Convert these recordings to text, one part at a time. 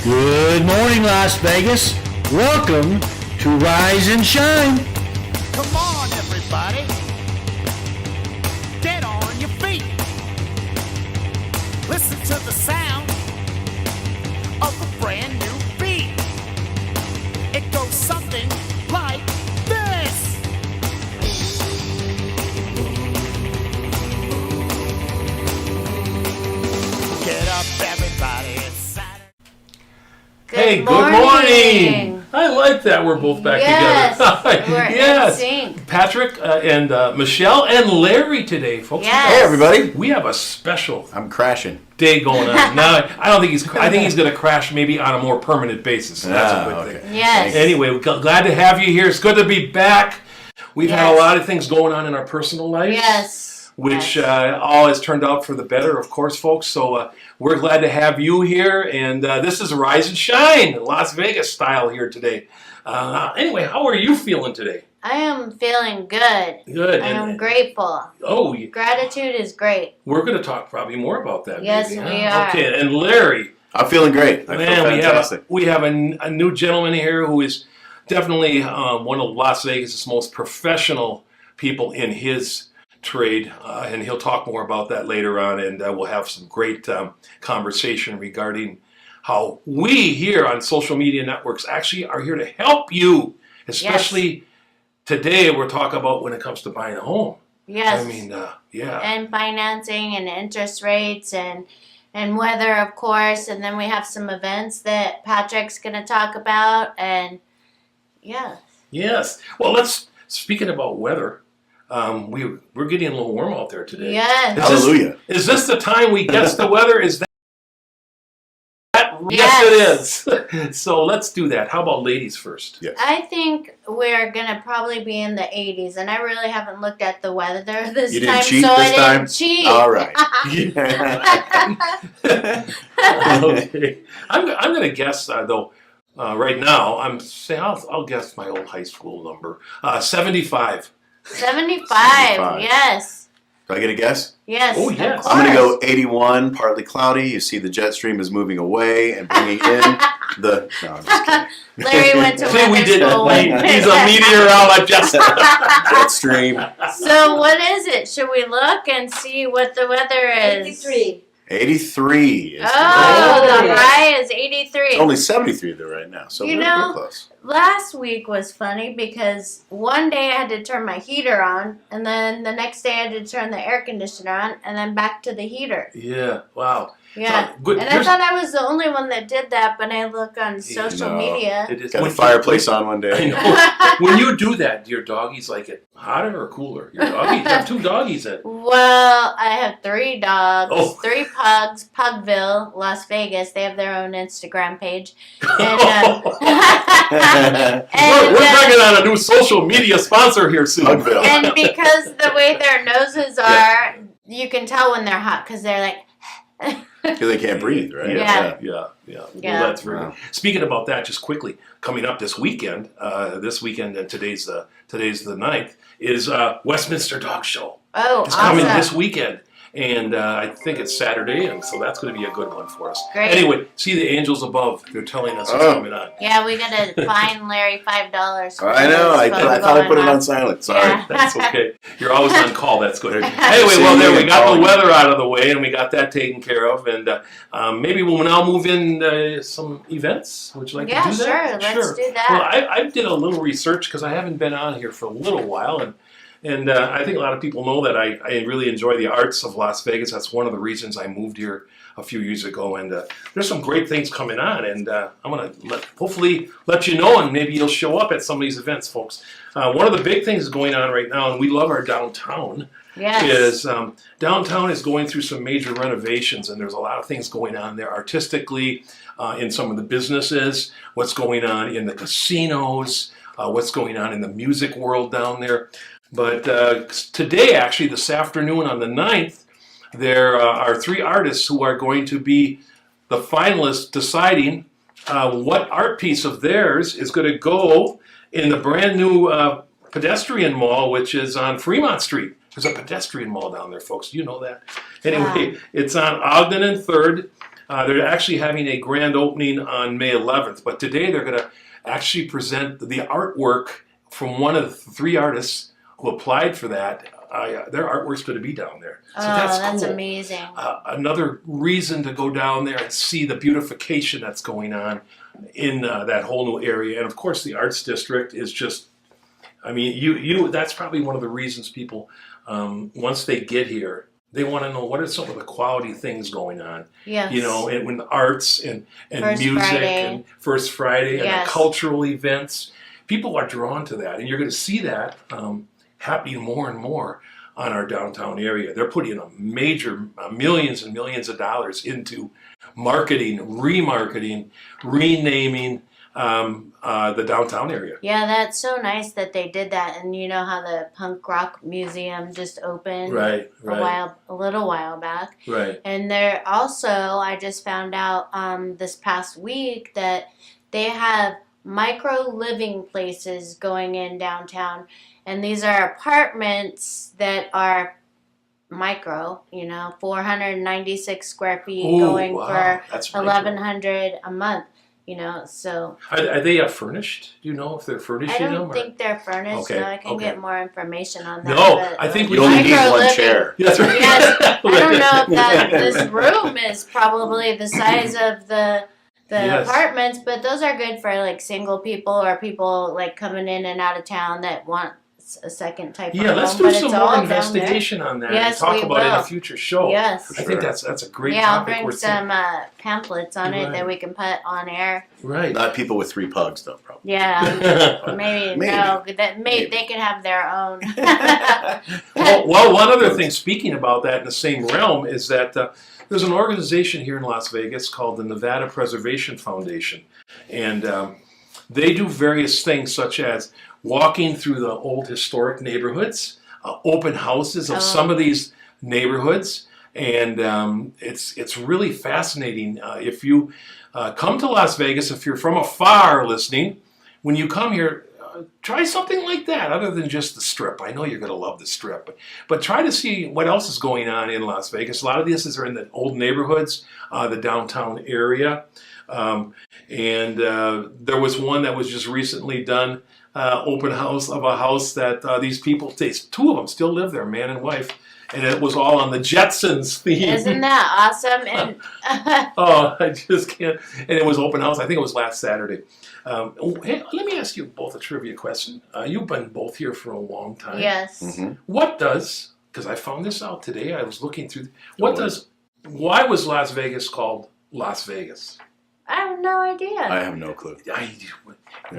Good morning, Las Vegas. Welcome to Rise and Shine. Come on, everybody. Get on your feet. Listen to the sound of a brand new beat. It goes something like this. Get up, everybody. It's Saturday. Hey, good morning. I like that. We're both back together. We're in sync. Patrick and Michelle and Larry today, folks. Yes. Hey, everybody. We have a special I'm crashing. day going on. Now, I think he's going to crash maybe on a more permanent basis. So that's a good thing. Yes. Anyway, we're glad to have you here. It's good to be back. We've had a lot of things going on in our personal lives. Yes. Which all has turned out for the better, of course, folks. So we're glad to have you here. And this is Rise and Shine, Las Vegas style here today. Anyway, how are you feeling today? I am feeling good. Good. I am grateful. Oh, Gratitude is great. we're going to talk probably more about that. Yes, maybe, we huh? are. Okay, and Larry. I'm feeling great. I feel fantastic. we have a new gentleman here who is definitely one of Las Vegas' most professional people in his trade, and he'll talk more about that later on, and we'll have some great conversation regarding how we here on social media networks actually are here to help you, especially today we're talking about when it comes to buying a home. Yes. I mean, yeah. And financing and interest rates and weather, of course. And then we have some events that Patrick's going to talk about. And yeah. Yes. Well, speaking about weather, we're getting a little warm out there today. Yes. Hallelujah. Is this the time we guess the weather? Is that? Yes. Yes, it is. So let's do that. How about ladies first? Yes. I think we're going to probably be in the 80s. And I really haven't looked at the weather this You time. didn't cheat so this I time? didn't cheat. All right. Okay. I'm going to guess though. Right now, I'll guess my old high school number. 75. 75. 75. Yes. Do I get a guess? Yes. Oh, yes. I'm going to go 81, partly cloudy. You see the jet stream is moving away and bringing in the... No, I'm just kidding. Larry went to See, we weather did school. it. He's a meteorologist. Jet stream. So what is it? Should we look and see what the weather is? 83. 83 is Oh, the high is 83. It's only 73 there right now, so we're close. Last week was funny because one day I had to turn my heater on, and then the next day I had to turn the air conditioner on, and then back to the heater. Yeah. Wow. Yeah. Good. And I thought I was the only one that did that, but I look on social media. It is. Got the fireplace on one I day. know. When you do that, do your doggies like it hotter or cooler? Your doggies, you have two doggies in. Well, I have 3 dogs, Oh. 3 pugs, Pugville, Las Vegas. They have their own Instagram page. And, We're bringing on a new social media sponsor here soon. Pugville. and because the way their noses are, you can tell when they're hot because they're like... Because they can't breathe, right? Yeah. Yeah. Yeah. Well, that's very Wow. good. Speaking about that, just quickly, coming up this weekend, and today's the 9th, is Westminster Dog Show. Oh, It's coming awesome. this weekend. And I think it's Saturday, and so that's going to be a good one for us. Great. Anyway, see the angels above. They're telling us what's coming on. Yeah, we got to fine Larry $5 for I know. I this thought I put it going on silent. Sorry. Yeah. That's okay. You're always on call. That's good. They're- Anyway, well, there we got the Calling. weather out of the way, and we got that taken care of. And maybe we'll now move in some events. Would you like Yeah, to do that? sure. Let's do that. Well, I did a little research because I haven't been on here for a little while, and I think a lot of people know that I really enjoy the arts of Las Vegas. That's one of the reasons I moved here a few years ago. And there's some great things coming on. And I'm going to hopefully let you know, and maybe you'll show up at some of these events, folks. One of the big things going on right now, and we love our downtown, Yes. is downtown is going through some major renovations, and there's a lot of things going on there artistically, in some of the businesses, what's going on in the casinos, what's going on in the music world down there. But today, actually, this afternoon on the 9th, there are 3 artists who are going to be the finalists deciding what art piece of theirs is going to go in the brand new pedestrian mall, which is on Fremont Street. There's a pedestrian mall down there, folks. Do you know that? Anyway, It's on Ogden and 3rd. They're actually having a grand opening on May 11th, but today they're going to actually present the artwork from one of the 3 artists who applied for that. Their artwork's going to be down there. So that's cool. Amazing. Another reason to go down there and see the beautification that's going on in that whole new area. And of course, the Arts District is just, I mean, that's probably one of the reasons people, once they get here, they want to know what are some of the quality things going on. Yes. You know, and when the arts and First music Friday. and First Friday and Yes. the cultural events, people are drawn to that. And you're going to see that happening more and more on our downtown area. They're putting a major millions and millions of dollars into marketing, remarketing, renaming the downtown area. Yeah, that's so nice that they did that. And you know how the punk rock museum just opened Right. a little while back. Right. And they're also, I just found out this past week that they have micro living places going in downtown. And these are apartments that are micro, 496 square feet going for That's $1,100 a month, so. Are they furnished? Do you know if they're furnishing I them? don't think they're furnished, Okay, so I can okay. get more information on that. No, but, I think we You only need micro one living- chair. That's right. Yes, I don't know if this room is probably the size of the Yes. apartments, but those are good for like single people or people like coming in and out of town that want a second type of Yeah, let's home, do but some it's all more down there. investigation on that Yes, and talk we about it in will. a future show. Yes. I think that's a great Yeah, I'll topic. bring We're some pamphlets on it that Right. we can put on air. right. Not people with 3 pugs, though, probably. Yeah, maybe. Maybe. No, that Maybe. they can have their own. Well, one other thing, speaking about that in the same realm, is that there's an organization here in Las Vegas called the Nevada Preservation Foundation. And they do various things such as walking through the old historic neighborhoods, open houses of some of these neighborhoods. And it's really fascinating. If you come to Las Vegas, if you're from afar listening, when you come here, try something like that other than just the Strip. I know you're going to love the Strip, but try to see what else is going on in Las Vegas. A lot of these are in the old neighborhoods, the downtown area. And there was one that was just recently done, open house of a house that these people, 2 of them still live there, man and wife. And it was all on the Jetsons theme. Isn't that awesome? And Oh, I just can't. And it was open house. I think it was last Saturday. Hey, let me ask you both a trivia question. You've been both here for a long time. yes. Mhm. What does, because I found this out today, I was looking through, Totally. why was Las Vegas called Las Vegas? I have no idea. I have no clue.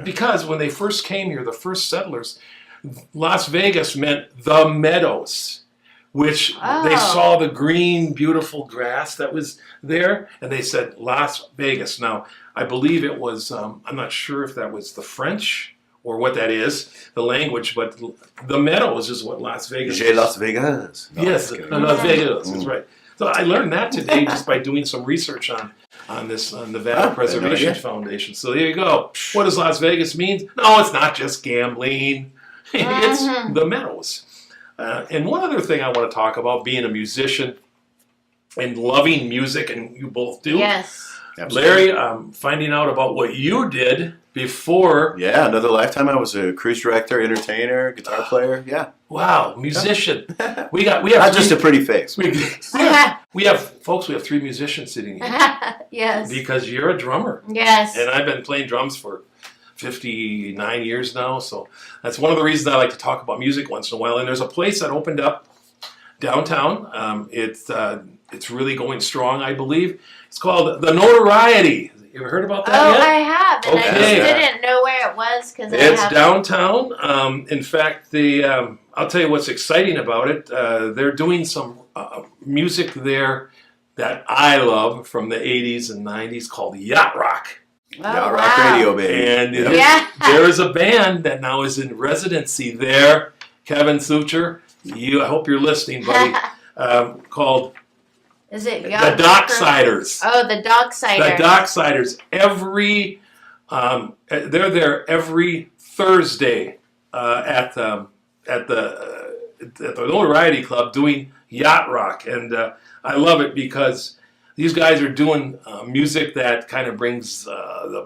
Because when they first came here, the first settlers, Las Vegas meant the meadows, which they Oh. saw the green, beautiful grass that was there, and they said Las Vegas. Now, I believe it was, I'm not sure if that was the French or what that is, the language, but the meadows is what Las Vegas J'ai is. Las Vegas. No, Yes, I'm just kidding. Las Vegas, that's Mm. right. So I learned that today just by doing some research on this Nevada Oh, Preservation I had no idea. Foundation. So there you go. What does Las Vegas mean? No, it's not just gambling. It's the meadows. And one other thing I want to talk about, being a musician and loving music, and you both do. Yes. Absolutely. Larry, finding out about what you did before. Yeah, another lifetime. I was a cruise director, entertainer, guitar player. Yeah, Wow, musician. We have not just a pretty face. we have folks. We have 3 musicians sitting here yes. because you're a drummer. Yes. And I've been playing drums for 59 years now, so that's one of the reasons I like to talk about music once in a while. And there's a place that opened up downtown. It's really going strong, I believe. It's called The Notoriety. You ever heard about that Oh, yet? I have, and I Okay. just didn't know where it was because I It's have. downtown. In fact, I'll tell you what's exciting about it. They're doing some music there that I love from the 80s and 90s called yacht rock. Oh, Yeah, rock wow. radio, baby. And Yeah. there is a band that now is in residency there. Kevin Sucher, I hope you're listening, buddy. Called Is it the Yacht Docksiders. Oh, the Docksiders. The Docksiders. They're there every Thursday at the Notoriety Club doing yacht rock, and I love it because these guys are doing music that kind of brings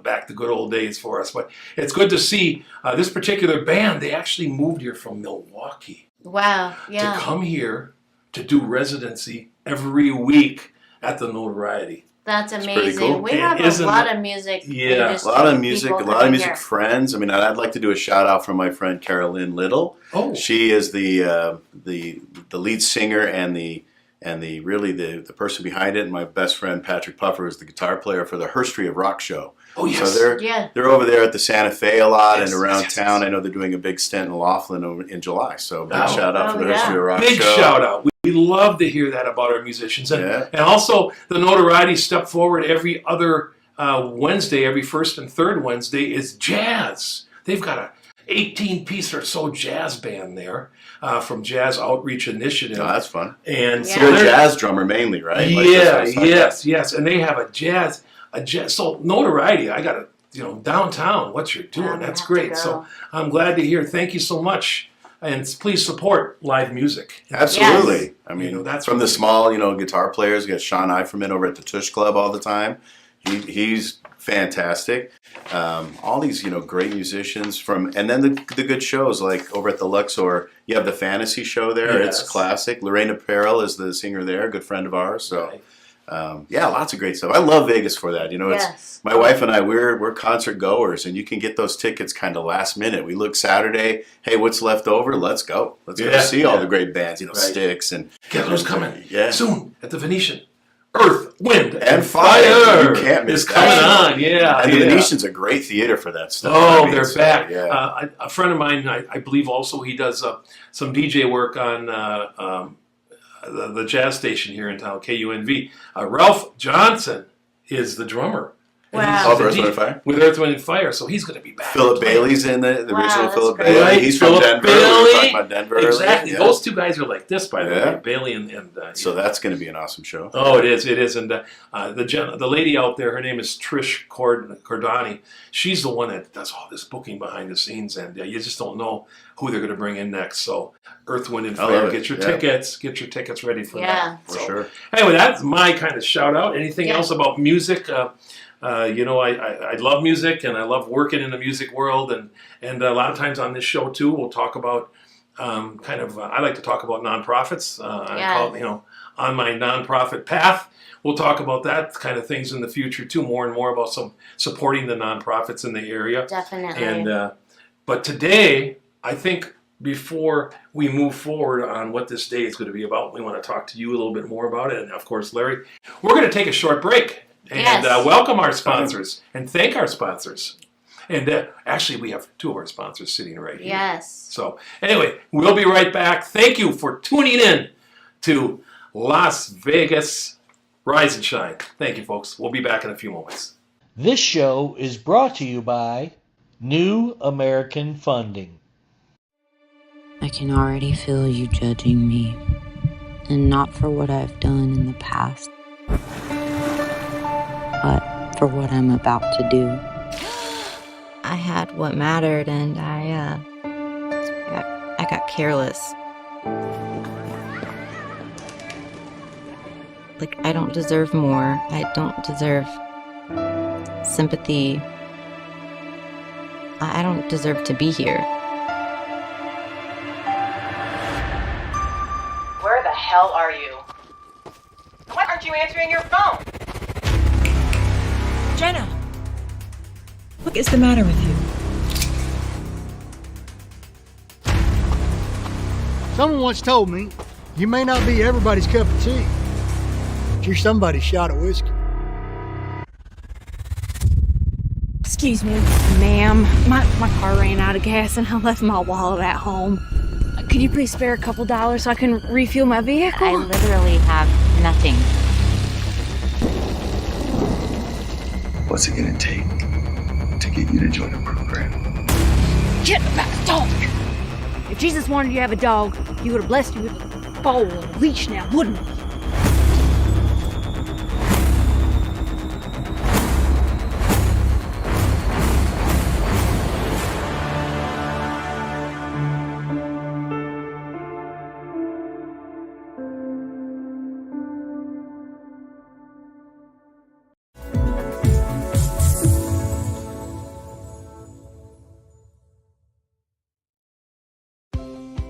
back the good old days for us. But it's good to see this particular band. They actually moved here from Milwaukee Wow. to Yeah. come here to do residency every week at the Notoriety. That's pretty amazing. cool. We have a Isn't lot it? of music. Yeah. industry A lot of music, people a lot of living music here. friends. I mean, I'd like to do a shout out from my friend Carolyn Little. Oh, She is the lead singer and the person behind it. And my best friend Patrick Puffer is the guitar player for the History of Rock show. oh yes. So Yeah. they're over there at the Santa Fe a lot Yes, and around yes, town. yes. I know they're doing a big stint in Laughlin in July. So big Oh. shout out Oh, for the yeah. History of Rock Big show. shout out. We love to hear that about our musicians. And, Yeah. and also, the Notoriety step forward every other Wednesday, every first and third Wednesday is jazz. They've got a 18-piece or so jazz band there from Jazz Outreach Initiative. Oh, that's fun. And Yeah. You're a they're- jazz drummer mainly, right? Like, Yeah, that's what I was yes. And they have a jazz. So Notoriety, I got to, downtown, what you're doing, I'm gonna that's have to great. go. So I'm glad to hear. Thank you so much. And please support live music. Absolutely. Yes. I mean, that's from what the we- small, guitar players. You got Sean Eiferman over at the Tush Club all the time. He's fantastic. All these, great musicians and then the good shows like over at the Luxor. You have the fantasy show there. Yes. It's classic. Lorena Perel is the singer there, good friend of ours. So. Right. Lots of great stuff. I love Vegas for that. It's Yes. my wife and I. We're concert goers, and you can get those tickets kind of last minute. We look Saturday. Hey, what's left over? Let's go. Let's go Yeah, see all yeah. the great bands. Right. Styx and Guess who's coming? Yeah. Soon at the Venetian. Earth, Wind, And Fire. You can't miss is coming that. on. Yeah. And the yeah. Venetian's a great theater for that stuff. Oh, I mean, they're so, back. Yeah. A friend of mine, I believe also he does some DJ work on the jazz station here in town, KUNV. Ralph Johnson is the drummer. And Wow. he's Oh, the Earth, Wind, DJ and Fire? With Earth, Wind, and Fire. So he's going to be back. Philip playing. Bailey's in the Wow, original that's Philip great. Bailey. Right, He's Philip from Denver. We were Bailey. talking about Denver earlier. Exactly. Yeah. Those two guys are like this, by the Yeah. way, Bailey and So that's going to be an awesome show. Oh, it is, and the lady out there, her name is Trish Cordani. She's the one that does all this booking behind the scenes, and you just don't know who they're going to bring in next. So, Earth, Wind, and I love Fire, it. get your Yeah. tickets ready for Yeah. that. For So, sure. anyway, that's my kind of shout out. Anything Yeah. else about music? I love music, and I love working in the music world, and a lot of times on this show too, we'll talk about I like to talk about nonprofits. I call it, on my nonprofit path. We'll talk about that kind of things in the future too, more and more about some supporting the nonprofits in the area. Definitely. And but today, I think before we move forward on what this day is going to be about, we want to talk to you a little bit more about it. And of course, Larry, we're going to take a short break and Yes. welcome our sponsors and thank our sponsors. And actually, we have two of our sponsors sitting right here. Yes. So anyway, we'll be right back. Thank you for tuning in to Las Vegas Rise and Shine. Thank you, folks. We'll be back in a few moments. This show is brought to you by New American Funding. I can already feel you judging me, and not for what I've done in the past, but for what I'm about to do. I had what mattered, and I got careless. Like, I don't deserve more. I don't deserve sympathy. I don't deserve to be here. Where the hell are you? Why aren't you answering your phone? Jenna! What is the matter with you? Someone once told me, you may not be everybody's cup of tea, but you're somebody's shot of whiskey. Excuse me, ma'am. My car ran out of gas and I left my wallet at home. Could you please spare a couple dollars so I can refuel my vehicle? I literally have nothing. What's it gonna take to get you to join the program? Get back, dog! If Jesus wanted you to have a dog, he would have blessed you with a bowl and a leash now, wouldn't he?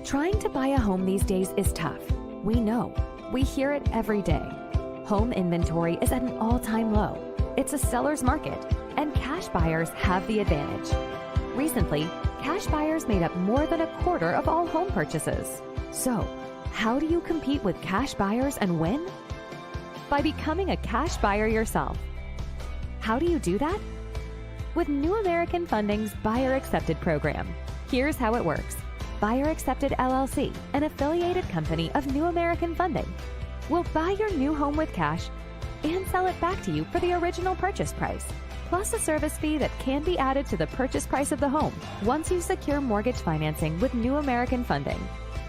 Trying to buy a home these days is tough. We know. We hear it every day. Home inventory is at an all-time low. It's a seller's market, and cash buyers have the advantage. Recently, cash buyers made up more than a quarter of all home purchases. So, how do you compete with cash buyers and win? By becoming a cash buyer yourself. How do you do that? With New American Funding's Buyer Accepted program. Here's how it works. Buyer Accepted LLC, an affiliated company of New American Funding, will buy your new home with cash and sell it back to you for the original purchase price, plus a service fee that can be added to the purchase price of the home once you secure mortgage financing with New American Funding.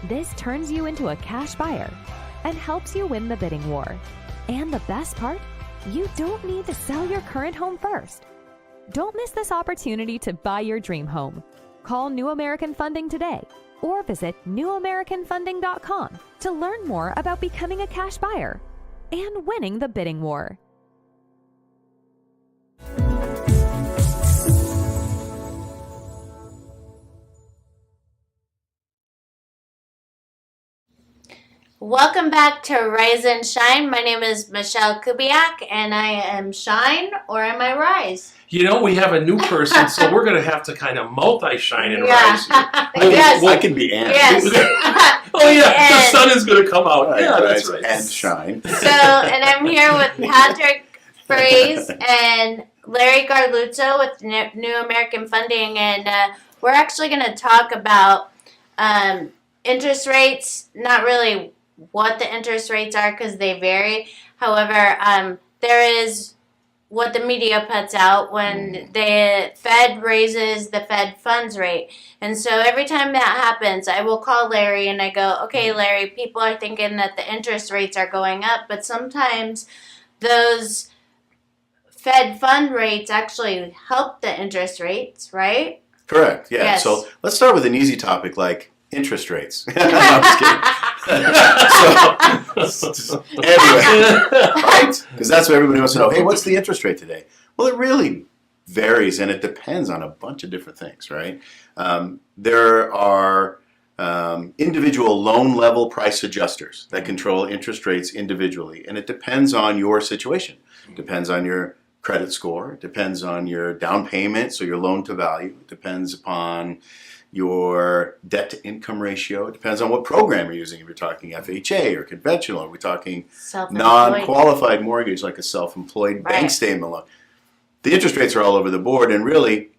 This turns you into a cash buyer and helps you win the bidding war. And the best part? You don't need to sell your current home first. Don't miss this opportunity to buy your dream home. Call New American Funding today or visit newamericanfunding.com to learn more about becoming a cash buyer and winning the bidding war. Welcome back to Rise and Shine. My name is Michelle Kubiak, and I am Shine, or am I Rise? You know, we have a new person, so we're going to have to kind of multi-shine and Yeah. rise here. Yes. I can be Anne. Yes. Oh, yeah, the And- sun is going to come out. Right, Yeah, that's right. right. And shine. So, and I'm here with Patrick Frase and Larry Garluzzo with New American Funding, and we're actually going to talk about interest rates, not really what the interest rates are because they vary. However, there is what the media puts out when the Fed raises the Fed funds rate. And so every time that happens, I will call Larry and I go, okay, Larry, people are thinking that the interest rates are going up, but sometimes those Fed fund rates actually help the interest rates, right? Correct. Yeah. Yes. So let's start with an easy topic like interest rates. No, I'm just kidding. So, anyway, right? Because that's what everybody wants to know. Hey, what's the interest rate today? Well, it really varies, and it depends on a bunch of different things, right? There are individual loan level price adjusters that control interest rates individually, and it depends on your situation. It depends on your credit score. It depends on your down payment, so your loan to value. It depends upon your debt to income ratio. It depends on what program you're using. If you're talking FHA or conventional, are we talking non-qualified mortgage like a self-employed bank statement loan? The interest rates are all over the board, and really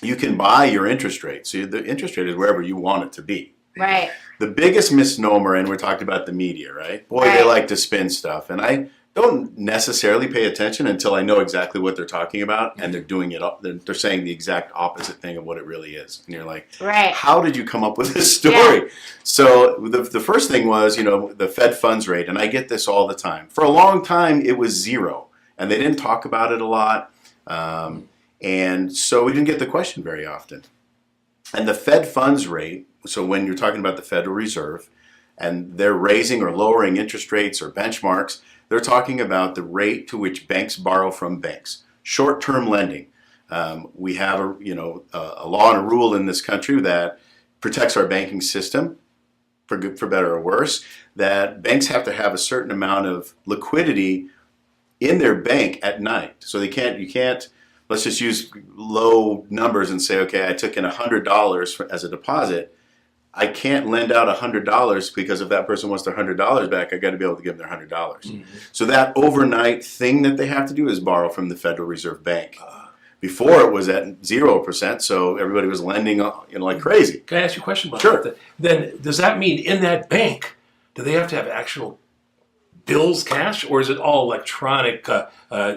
you can buy your interest rate. So the interest rate is wherever you want it to be. Right. The biggest misnomer, and we're talking about the media, right? Boy, they like to spin stuff, and I don't necessarily pay attention until I know exactly what they're talking about, and they're doing it. They're saying the exact opposite thing of what it really is, and you're like, how did you come up with this story? Yeah. So the first thing was, the Fed funds rate, and I get this all the time. For a long time, it was zero, and they didn't talk about it a lot, and so we didn't get the question very often. And the Fed funds rate, so when you're talking about the Federal Reserve, and they're raising or lowering interest rates or benchmarks, they're talking about the rate to which banks borrow from banks. Short-term lending. We have a law and a rule in this country that protects our banking system, for better or worse, that banks have to have a certain amount of liquidity in their bank at night. So you can't, let's just use low numbers and say, okay, I took in $100 as a deposit. I can't lend out $100 because if that person wants their $100 back, I got to be able to give them their $100. Mm-hmm. So that overnight thing that they have to do is borrow from the Federal Reserve Bank. Before it was at 0%, so everybody was lending like crazy. Can I ask you a question about that? Sure. Then does that mean in that bank, do they have to have actual bills, cash, or is it all electronic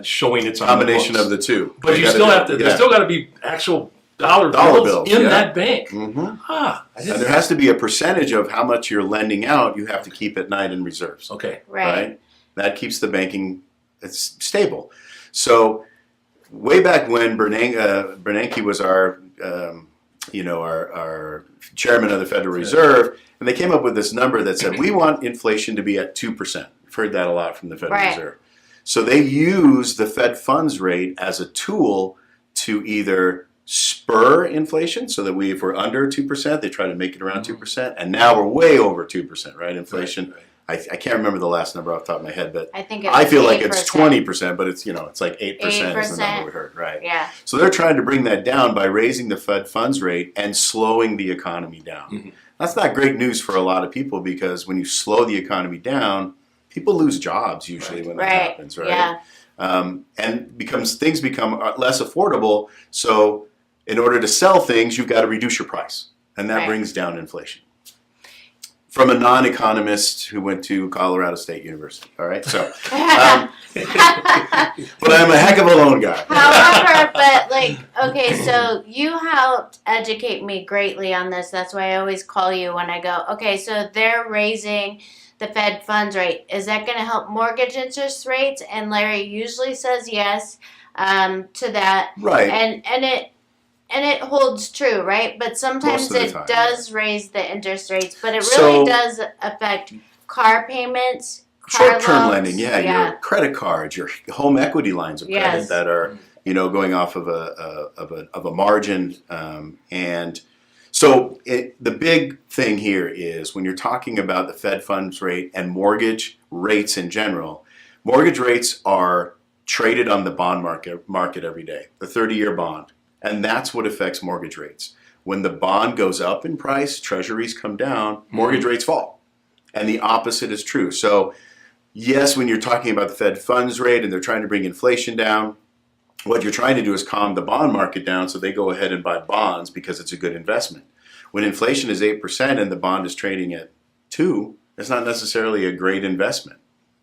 showing it's on combination the books? of the two? But you still have to. There's still got to be actual dollar bills in that bank. Mm-hmm. And there has to be a percentage of how much you're lending out you have to keep at night in reserves. Okay. Right. That keeps the banking stable. So way back when Bernanke was our chairman of the Federal Reserve, and they came up with this number that said we want inflation to be at 2%. We've heard that a lot from the Federal Reserve. So they use the Fed funds rate as a tool to either spur inflation so that if we're under 2%, they try to make it around 2%. And now we're way over 2%, right? Inflation. Right. I can't remember the last number off the top of my head, but I think I feel like 8%. it's 20%, but it's, it's like 8% is the number we heard, right? Yeah. So they're trying to bring that down by raising the Fed funds rate and slowing the economy down. That's not great news for a lot of people because when you slow the economy down, people lose jobs usually when that happens, right? Yeah. And things become less affordable. So in order to sell things, you've got to reduce your price, and that brings down inflation. From a non-economist who went to Colorado State University. All right, so, but I'm a heck of a loan guy. However, okay, so you helped educate me greatly on this. That's why I always call you when I go, okay, so they're raising the Fed funds rate. Is that going to help mortgage interest rates? And Larry usually says yes to that. Right. And it holds true, right? But sometimes it does raise the interest rates, but it really does affect car payments, short-term lending, your credit cards, your home equity lines of credit that are, going off of a margin. And so the big thing here is when you're talking about the Fed funds rate and mortgage rates in general, mortgage rates are traded on the bond market every day, the 30-year bond. And that's what affects mortgage rates. When the bond goes up in price, treasuries come down, mortgage rates fall. And the opposite is true. So yes, when you're talking about the Fed funds rate and they're trying to bring inflation down, what you're trying to do is calm the bond market down so they go ahead and buy bonds because it's a good investment. When inflation is 8% and the bond is trading at 2%, it's not necessarily a great investment,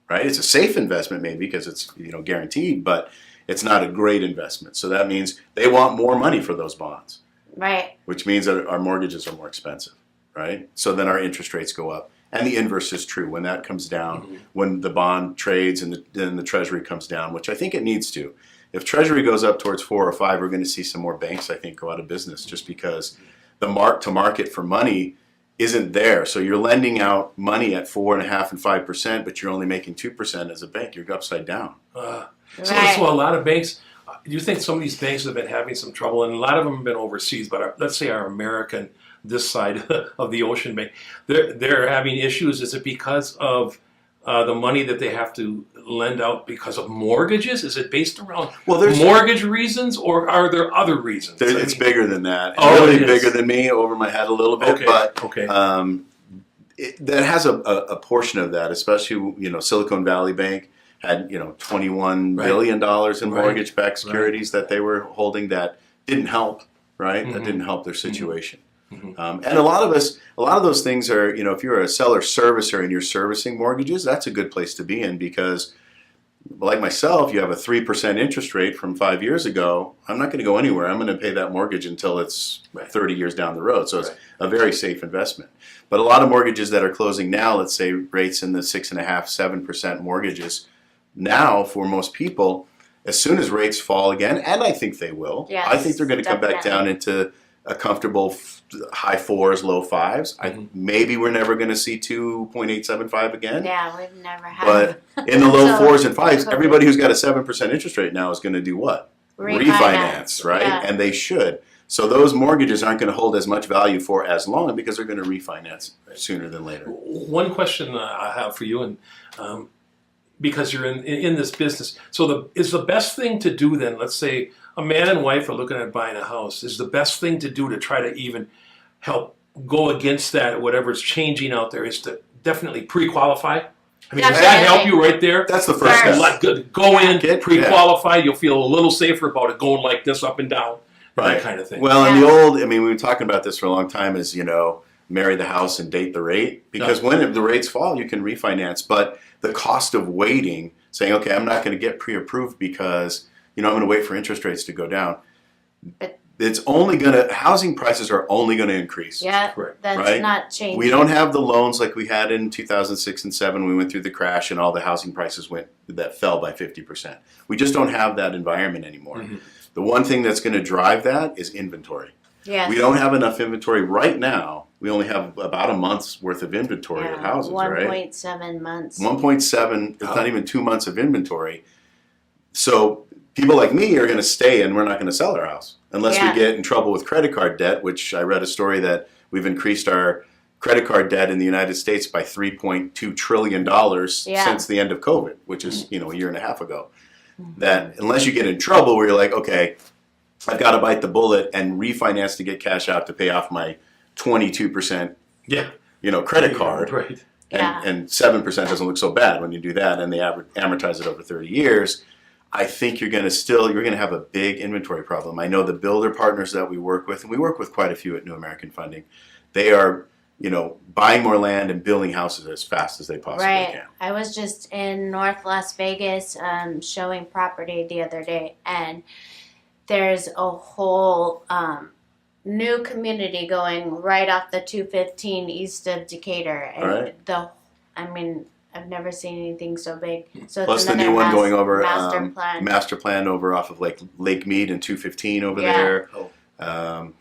right? It's a safe investment maybe because it's guaranteed, but it's not a great investment. So that means they want more money for those bonds. Right. Which means that our mortgages are more expensive, right? So then our interest rates go up. And the inverse is true. When that comes down, when the bond trades and then the treasury comes down, which I think it needs to. If treasury goes up towards 4 or 5, we're going to see some more banks, I think, go out of business just because the mark-to-market for money isn't there. So you're lending out money at 4.5% and 5%, but you're only making 2% as a bank. You're upside down. So a lot of banks, do you think some of these banks have been having some trouble, and a lot of them have been overseas, but let's say our American, this side of the ocean bank, they're having issues. Is it because of the money that they have to lend out because of mortgages? Is it based around mortgage reasons, or are there other reasons? It's bigger than that. Really bigger than me, over my head a little bit, but that has a portion of that, especially, Silicon Valley Bank had $21 billion in mortgage-backed securities that they were holding that didn't help, right? That didn't help their situation. And a lot of those things are, if you're a seller servicer and you're servicing mortgages, that's a good place to be in because, like myself, you have a 3% interest rate from 5 years ago. I'm not going to go anywhere. I'm going to pay that mortgage until it's 30 years down the road. So it's a very safe investment. But a lot of mortgages that are closing now, let's say rates in the 6.5–7% mortgages, now for most people, as soon as rates fall again, and I think they will, I think they're going to come back down into a comfortable high 4s, low 5s. Maybe we're never going to see 2.875 again. Yeah, we've never had. But in the low 4s and 5s, everybody who's got a 7% interest rate now is going to do what? Refinance, right? Yeah. And they should. So those mortgages aren't going to hold as much value for as long because they're going to refinance sooner than later. One question I have for you, and because you're in this business, so is the best thing to do then, let's say a man and wife are looking at buying a house, is the best thing to do to try to even help go against that, whatever's changing out there, is to definitely pre-qualify? I mean, does that help you right there? That's the first step. Go in, pre-qualify, you'll feel a little safer about it going like this up and down, that kind of thing. Well, in the old, we've been talking about this for a long time, is, marry the house and date the rate, because when the rates fall, you can refinance, but the cost of waiting, saying, okay, I'm not going to get pre-approved because, I'm going to wait for interest rates to go down. Housing prices are only going to increase. Yeah, that's not changing. We don't have the loans like we had in 2006 and 2007. We went through the crash and all the housing prices that fell by 50%. We just don't have that environment anymore. The one thing that's going to drive that is inventory. Yes. We don't have enough inventory right now. We only have about a month's worth of inventory of houses, 1.7 months. 1.7, it's not even 2 months of inventory. So people like me are going to stay and we're not going to sell our house unless Yeah. we get in trouble with credit card debt, which I read a story that we've increased our credit card debt in the United States by $3.2 trillion Yeah. since the end of COVID, which is, a year and a half ago. That unless you get in trouble where you're like, okay, I've got to bite the bullet and refinance to get cash out to pay off my 22%, Yeah. credit card. Right. Yeah. And 7% doesn't look so bad when you do that, and they amortize it over 30 years. I think you're going to have a big inventory problem. I know the builder partners that we work with, and we work with quite a few at New American Funding, they are, buying more land and building houses as fast as they possibly Right. can. I was just in North Las Vegas showing property the other day, and there's a whole new community going right off the 215 east of Decatur. And Right. I've never seen anything so big. So Plus it's the another new one going over master plan. over off of Lake Mead and 215 over Yeah. there.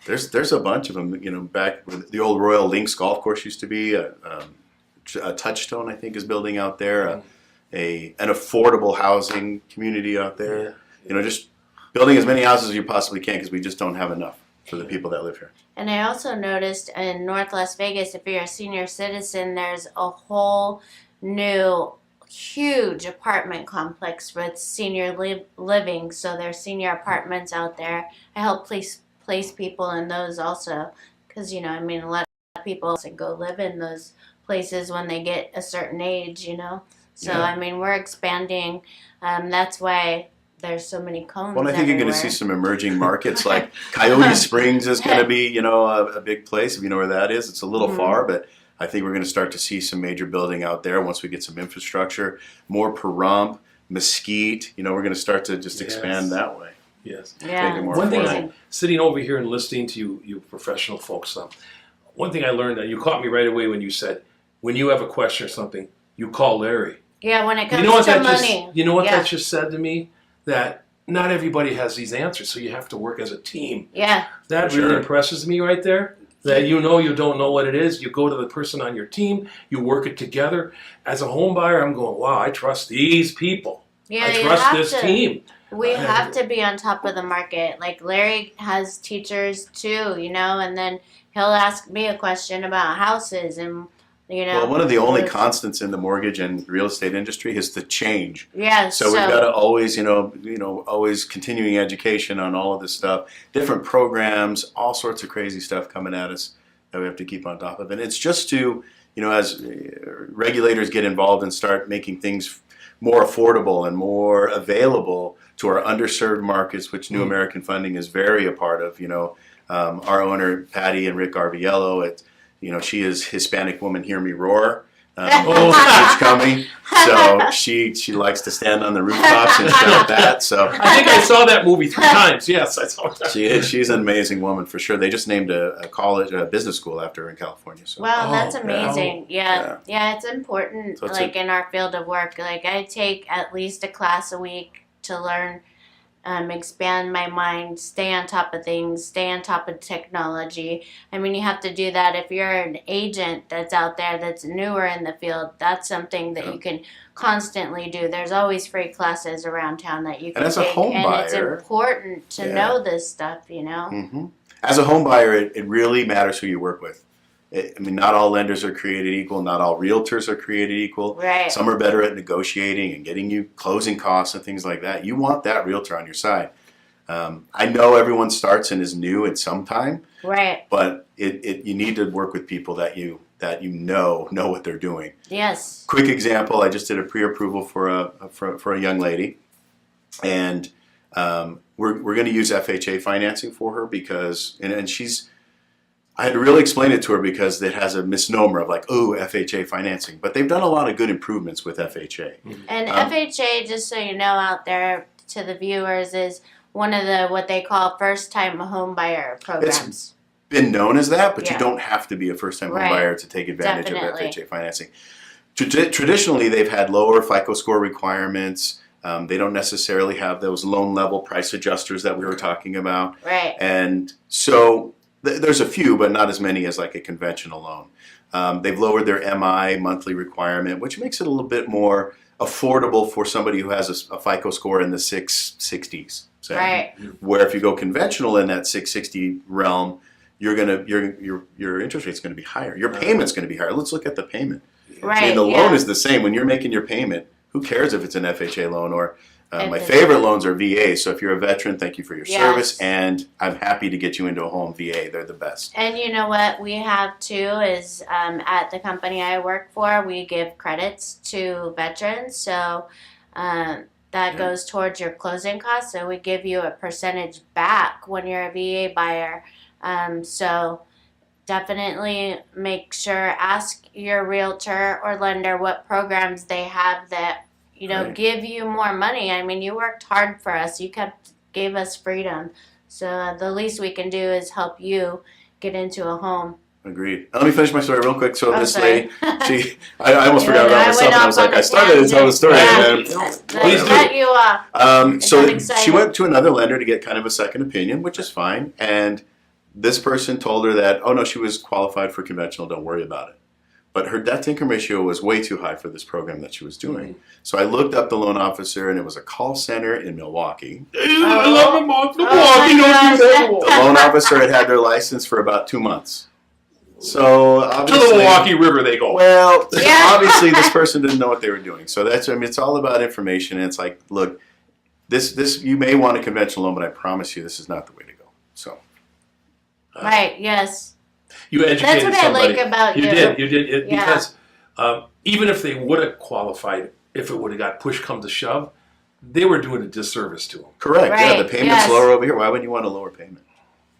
There's a bunch of them. Back where the old Royal Links Golf Course used to be. A Touchstone, I think, is building out there. An affordable housing community out there. Just building as many houses as you possibly can because we just don't have enough for the people that live here. And I also noticed in North Las Vegas, if you're a senior citizen, there's a whole new huge apartment complex with senior living. So there's senior apartments out there. I help place people in those also because, a lot of people also go live in those places when they get a certain age, So, Yeah. we're expanding. That's why there's so many cones. Well, I think you're going to see some emerging markets like Coyote Springs is going to be, a big place. If you know where that is, it's a little far, but I think we're going to start to see some major building out there once we get some infrastructure. More Pahrump, Mesquite. We're going to start to just expand that way. Yes. Yeah. Make it more One thing, affordable. sitting over here and listening to you professional folks, one thing I learned that you caught me right away when you said, when you have a question or something, you call Larry. Yeah, when it comes You know what to that money. You know what Yeah. that just said to me? That not everybody has these answers, so you have to work as a team. Yeah. That For really sure. impresses me right there. That you don't know what it is. You go to the person on your team, you work it together. As a home buyer, I'm going, wow, I trust these people. Yeah, I you trust have this to. team. We have to be on top of the market. Like Larry has teachers too, and then he'll ask me a question about houses and Well, one of the only constants in the mortgage and real estate industry is the change. Yeah. So we've got to always, always continuing education on all of this stuff, different programs, all sorts of crazy stuff coming at us that we have to keep on top of. And it's just to, as regulators get involved and start making things more affordable and more available to our underserved markets, which New American Funding is very a part of. Our owner, Patty and Rick Arviello, she is Hispanic woman, hear me roar. It's coming. So she likes to stand on the rooftops and shout that. So I think I saw that movie 3 times. Yes, I saw that. she's an amazing woman for sure. They just named a business school after her in California. So Wow, that's Oh, amazing. yeah. Yeah, it's important. So it's like in our field of work, like I take at least a class a week to learn, expand my mind, stay on top of things, stay on top of technology. You have to do that if you're an agent that's out there that's newer in the field. That's something that you can constantly do. There's always free classes around town that you can And as a take, home and it's buyer- important to know this stuff. hmm As a home buyer, it really matters who you work with. Not all lenders are created equal. Not all realtors are created equal. Right. Some are better at negotiating and getting you closing costs and things like that. You want that realtor on your side. I know everyone starts and is new at some time, Right. but you need to work with people that you know what they're doing. Yes. Quick example: I just did a pre-approval for a young lady, and we're going to use FHA financing for her because and she's. I had to really explain it to her because it has a misnomer of like, oh, FHA financing. But they've done a lot of good improvements with FHA. And FHA, just so you know out there to the viewers, is one of the what they call first-time home buyer programs. Been known as that, but Yeah. you don't have to be a first-time home Right. buyer to take advantage Definitely. of FHA financing. Traditionally, they've had lower FICO score requirements. They don't necessarily have those loan level price adjusters that we were talking about. Right. And so there's a few, but not as many as like a conventional loan. They've lowered their MI monthly requirement, which makes it a little bit more affordable for somebody who has a FICO score in the 660s. Say. Right. Where if you go conventional in that 660 realm, your interest rate's going to be higher. Your payment's going to be higher. Let's look at the payment. Right. I mean, the loan is the same. When you're making your payment, who cares if it's an FHA loan or my it's favorite loans are VA. So if you're a veteran, thank you for your Yes. service, and I'm happy to get you into a home VA. They're the best. And you know what we have too is at the company I work for, we give credits to veterans. So that goes towards your closing costs. So we give you a percentage back when you're a VA buyer. So definitely make sure, ask your realtor or lender what programs they have that, you know, give you more money. I mean, you worked hard for us. You gave us freedom. So the least we can do is help you get into a home. Agreed. Let me finish my story real quick. So this sorry. lady, I almost forgot about myself. And I was like, I started to tell the story. And then, Please cut you off. so she went to another lender to get kind of a second opinion, which is fine. And this person told her that, oh no, she was qualified for conventional. Don't worry about it. But her debt-to-income ratio was way too high for this program that she was doing. So I looked up the loan officer, and it was a call center in Milwaukee. I love Milwaukee. Don't do that. The loan officer had their license for about 2 months. So obviously, To the Milwaukee River they go. Well, obviously this person didn't know what they were doing. So that's, I mean, it's all about information. And it's like, look, this you may want a conventional loan, but I promise you this is not the way to go. So. Right, yes. You educated That's what somebody. I like about you. You did. Because even if they would have qualified, if it would have got push come to shove, they were doing a disservice to them. Correct. Right, Yeah, the payment's lower over here. Why would you want a lower payment?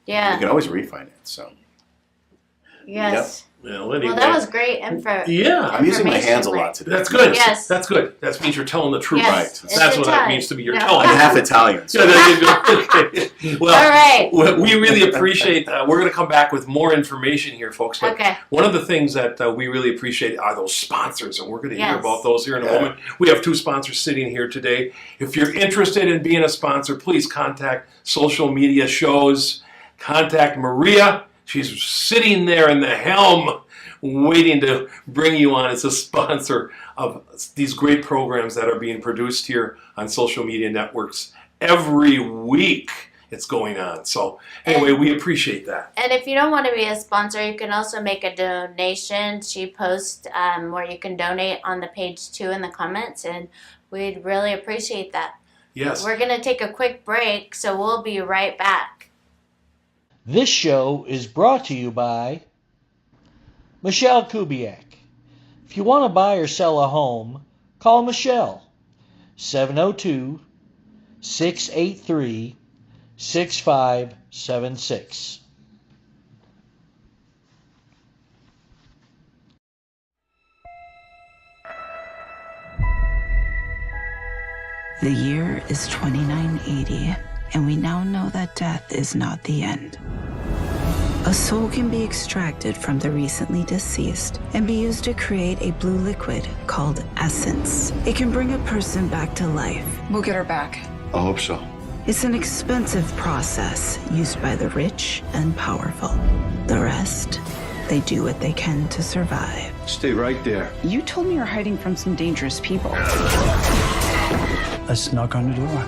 Yeah. You can always refinance. So. Yes. Well, anyway. Well, that was great info. Yeah. I'm using my hands a lot today. That's good. Yes. That's good. That means you're telling the truth. Yes. Right. It's That's what that Italian. means to me. You're No. telling I'm the half truth. Italian. So. Yeah, there you go. Okay. Well, All right. we really appreciate that. We're going to come back with more information here, folks. But Okay. one of the things that we really appreciate are those sponsors, and we're going to hear Yes. about those here in a moment. We have 2 sponsors sitting here today. If you're interested in being a sponsor, please contact Social Media Shows. Contact Maria. She's sitting there in the helm waiting to bring you on as a sponsor of these great programs that are being produced here on social media networks. Every week it's going on. So anyway, we appreciate that. And if you don't want to be a sponsor, you can also make a donation. She posts where you can donate on the page too in the comments, and we'd really appreciate that. Yes. We're going to take a quick break, so we'll be right back. This show is brought to you by Michelle Kubiak. If you want to buy or sell a home, call Michelle 702-683-6576. The year is 2980, and we now know that death is not the end. A soul can be extracted from the recently deceased and be used to create a blue liquid called essence. It can bring a person back to life. We'll get her back. I hope so. It's an expensive process used by the rich and powerful. The rest, they do what they can to survive. Stay right there. You told me you're hiding from some dangerous people. Let's knock on the door.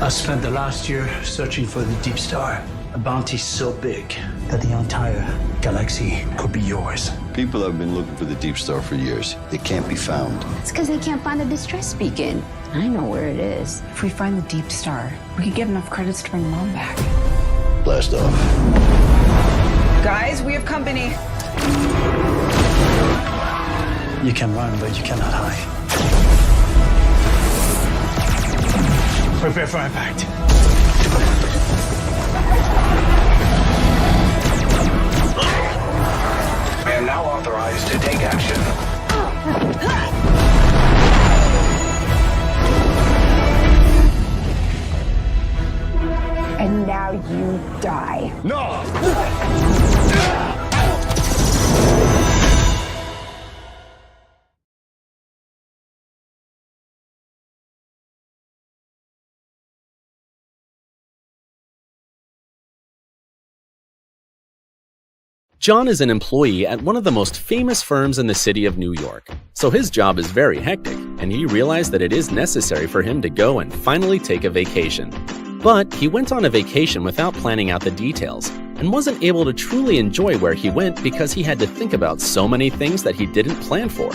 I spent the last year searching for the Deep Star. A bounty so big that the entire galaxy could be yours. People have been looking for the Deep Star for years. It can't be found. It's because they can't find the distress beacon. I know where it is. If we find the Deep Star, we could get enough credits to bring Mom back. Blast off. Guys, we have company. You can run, but you cannot hide. Prepare for impact. I am now authorized to take action. And now you die. No! John is an employee at one of the most famous firms in the city of New York, so his job is very hectic. and he realized that it is necessary for him to go and finally take a vacation. But he went on a vacation without planning out the details, and wasn't able to truly enjoy where he went because he had to think about so many things that he didn't plan for.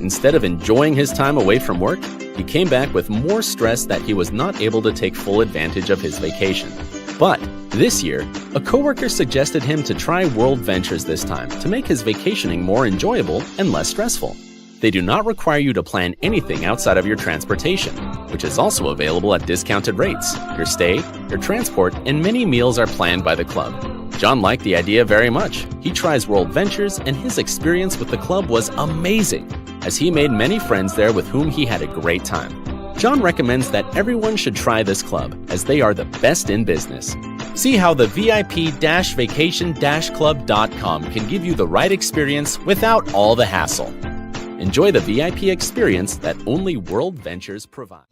Instead of enjoying his time away from work, he came back with more stress that he was not able to take full advantage of his vacation. But this year, a coworker suggested him to try World Ventures this time to make his vacationing more enjoyable and less stressful. They do not require you to plan anything outside of your transportation, which is also available at discounted rates. Your stay, your transport, and many meals are planned by the club. John liked the idea very much. He tries World Ventures, and his experience with the club was amazing, as he made many friends there with whom he had a great time. John recommends that everyone should try this club, as they are the best in business. See how the VIP-vacation-club.com can give you the right experience without all the hassle. Enjoy the VIP experience that only World Ventures provide.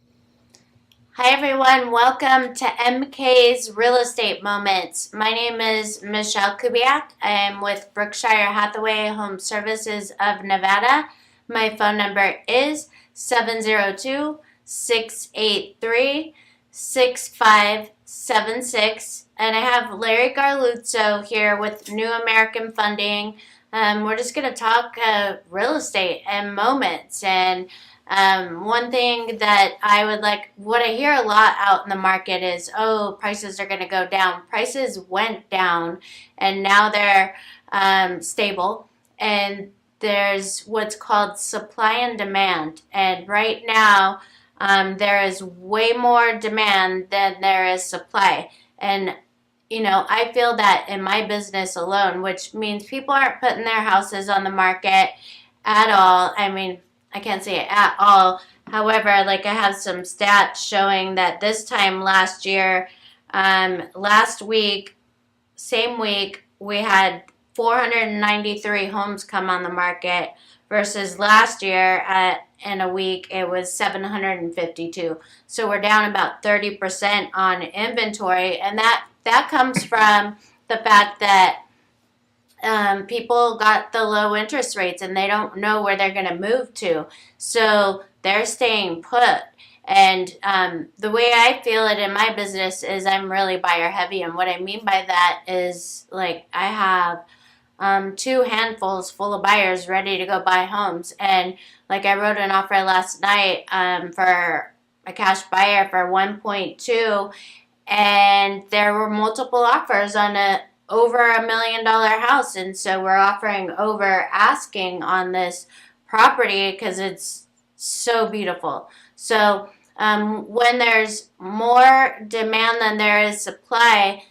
Hi everyone, welcome to MK's Real Estate Moments. My name is Michelle Kubiak. I am with Berkshire Hathaway Home Services of Nevada. My phone number is 702-683-6576. And I have Larry Garluzzo here with New American Funding. We're just going to talk real estate and moments. And one thing that I would like, what I hear a lot out in the market is, oh, prices are going to go down. Prices went down and now they're stable. And there's what's called supply and demand. And right now, there is way more demand than there is supply. And you know, I feel that in my business alone, which means people aren't putting their houses on the market at all. I mean, I can't say it at all. However, like I have some stats showing that this time last year, last week, same week, we had 493 homes come on the market versus last year in a week it was 752. So we're down about 30% on inventory, and that comes from the fact that people got the low interest rates and they don't know where they're going to move to. So they're staying put. And the way I feel it in my business is I'm really buyer heavy. And what I mean by that is, like, I have 2 handfuls full of buyers ready to go buy homes. And like I wrote an offer last night for a cash buyer for 1.2, and there were multiple offers on over $1 million house. And so we're offering over asking on this property because it's so beautiful. So when there's more demand than there is supply,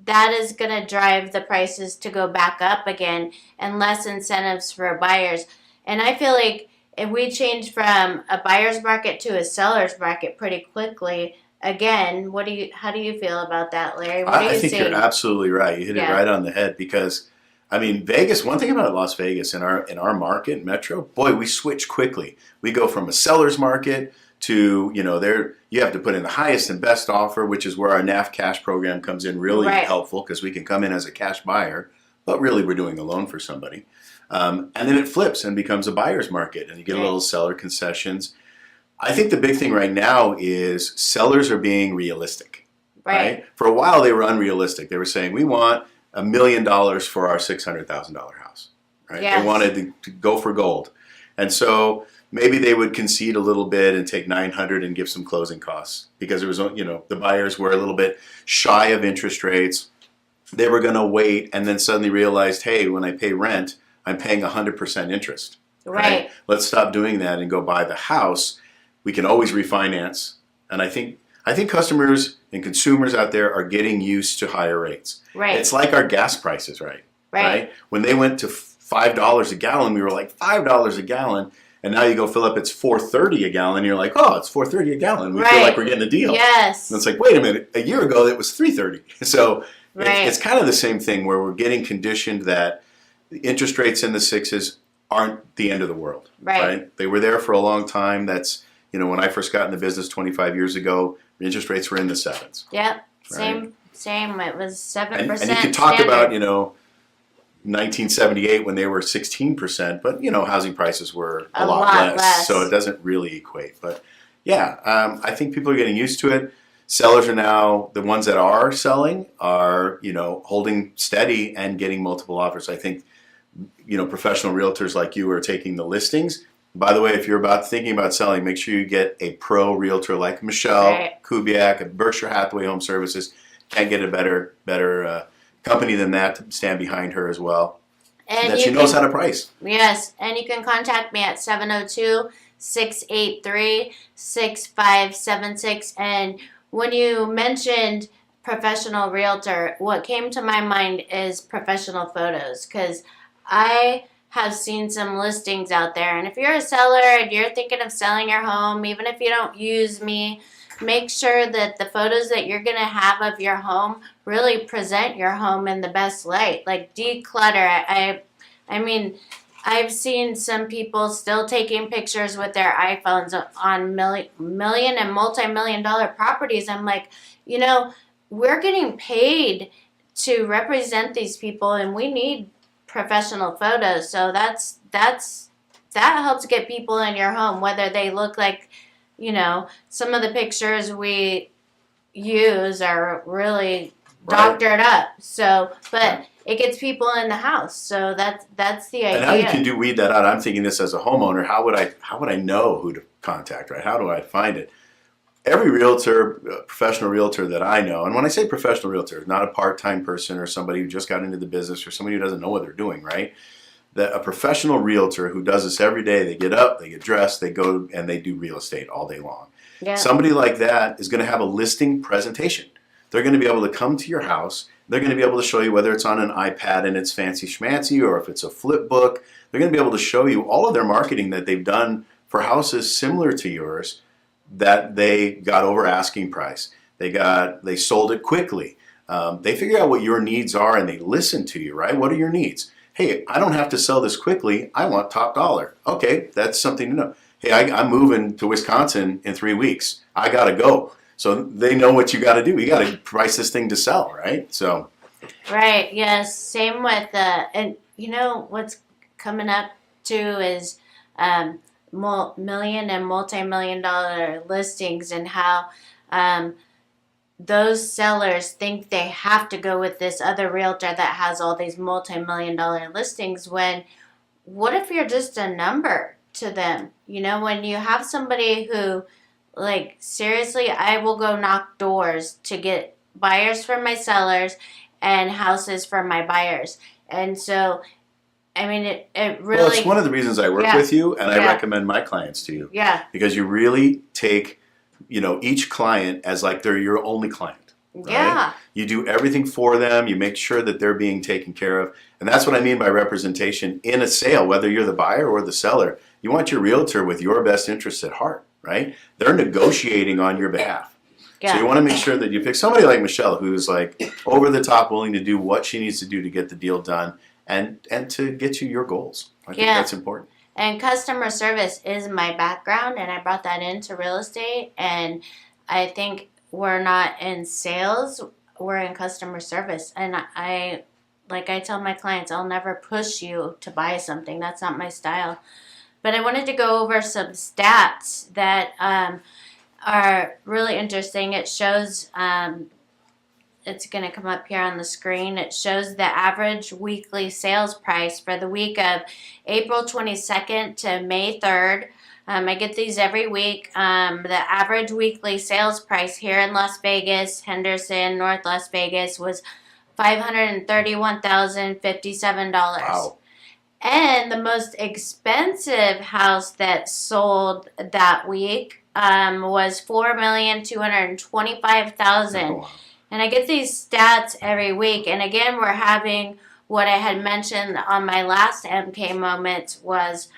that is going to drive the prices to go back up again and less incentives for buyers. And I feel like if we change from a buyer's market to a seller's market pretty quickly, again, how do you feel about that, Larry? What do you I think see? You're absolutely right. You hit it right on the head because, I mean, Vegas, one thing about Las Vegas in our market, Metro, boy, we switch quickly. We go from a seller's market to, you know, you have to put in the highest and best offer, which is where our NAF cash program comes in really helpful because we can come in as a cash buyer, but really we're doing a loan for somebody. And then it flips and becomes a buyer's market and you get a little seller concessions. I think the big thing right now is sellers are being realistic. Right? For a while they were unrealistic. They were saying, we want $1 million for our $600,000 house. Right? Yes. They wanted to go for gold. And so maybe they would concede a little bit and take $900 and give some closing costs because it was, you know, the buyers were a little bit shy of interest rates. They were going to wait and then suddenly realized, hey, when I pay rent, I'm paying 100% interest. Right? Let's stop doing that and go buy the house. We can always refinance. And I think customers and consumers out there are getting used to higher rates. Right. It's like our gas prices, right? When they went to $5 a gallon, we were like, $5 a gallon. And now you go fill up, it's $4.30 a gallon. And you're like, oh, it's $4.30 a gallon. We feel like we're getting a deal. Yes. And it's like, wait a minute, a year ago it was $3.30. So it's kind of the same thing where we're getting conditioned that the interest rates in the 6s aren't the end of the world. Right. They were there for a long time. That's, you know, when I first got in the business 25 years ago, the interest rates were in the 7s. Yep. Same. It was 7%. And you could talk about, you know, 1978 when they were 16%, but housing prices were a lot lot less. so it doesn't really equate. But yeah, I think people are getting used to it. Sellers are now, the ones that are selling are, holding steady and getting multiple offers. I think, professional realtors like you are taking the listings. By the way, if you're thinking about selling, make sure you get a pro realtor like Michelle Kubiak at Berkshire Hathaway Home Services. Can't get a better company than that to stand behind her as well. And that she knows how to price. Yes, and you can contact me at 702-683-6576. And when you mentioned professional realtor, what came to my mind is professional photos, because I have seen some listings out there. And if you're a seller and you're thinking of selling your home, even if you don't use me, make sure that the photos that you're going to have of your home really present your home in the best light. Like declutter. I mean, I've seen some people still taking pictures with their iPhones on million and multi-million dollar properties. I'm like, we're getting paid to represent these people, and we need professional photos. So that helps get people in your home, whether they look like, some of the pictures we use are really doctored up. So, but it gets people in the house. So that's the idea. And how you can weed that out. I'm thinking this as a homeowner. How would I know who to contact, right? How do I find it? Every realtor, professional realtor that I know, and when I say professional realtor, not a part-time person or somebody who just got into the business or somebody who doesn't know what they're doing, right? A professional realtor who does this every day, they get up, they get dressed, they go and they do real estate all day long. Yeah. Somebody like that is going to have a listing presentation. They're going to be able to come to your house. They're going to be able to show you whether it's on an iPad and it's fancy schmancy or if it's a flip book. They're going to be able to show you all of their marketing that they've done for houses similar to yours that they got over asking price. They sold it quickly. They figure out what your needs are and they listen to you, right? What are your needs? Hey, I don't have to sell this quickly. I want top dollar. Okay, that's something to know. Hey, I'm moving to Wisconsin in 3 weeks. I got to go. So they know what you got to do. You got to price this thing to sell, right? So. Right. Yes. Same with and what's coming up too is million and multi-million dollar listings, and how those sellers think they have to go with this other realtor that has all these multi-million dollar listings, when what if you're just a number to them? When you have somebody who, like, seriously, I will go knock doors to get buyers for my sellers and houses for my buyers. And so, I mean, it really... Well, it's one of the reasons I work with you, and I recommend my clients to you. Yeah. Because you really take, each client as like they're your only client. Right? Yeah. You do everything for them. You make sure that they're being taken care of. And that's what I mean by representation in a sale, whether you're the buyer or the seller. You want your realtor with your best interests at heart, right? They're negotiating on your behalf. Yeah. So you want to make sure that you pick somebody like Michelle, who's like over the top, willing to do what she needs to do to get the deal done and to get you your goals. I think that's important. And customer service is my background, and I brought that into real estate. And I think we're not in sales, we're in customer service. And I tell my clients, I'll never push you to buy something. That's not my style. But I wanted to go over some stats that are really interesting. It shows, it's going to come up here on the screen. It shows the average weekly sales price for the week of April 22nd to May 3rd. I get these every week. The average weekly sales price here in Las Vegas, Henderson, North Las Vegas, was $531,057. Wow. And the most expensive house that sold that week was $4,225,000. Wow. And I get these stats every week. And again, we're having what I had mentioned on my last MK Moments was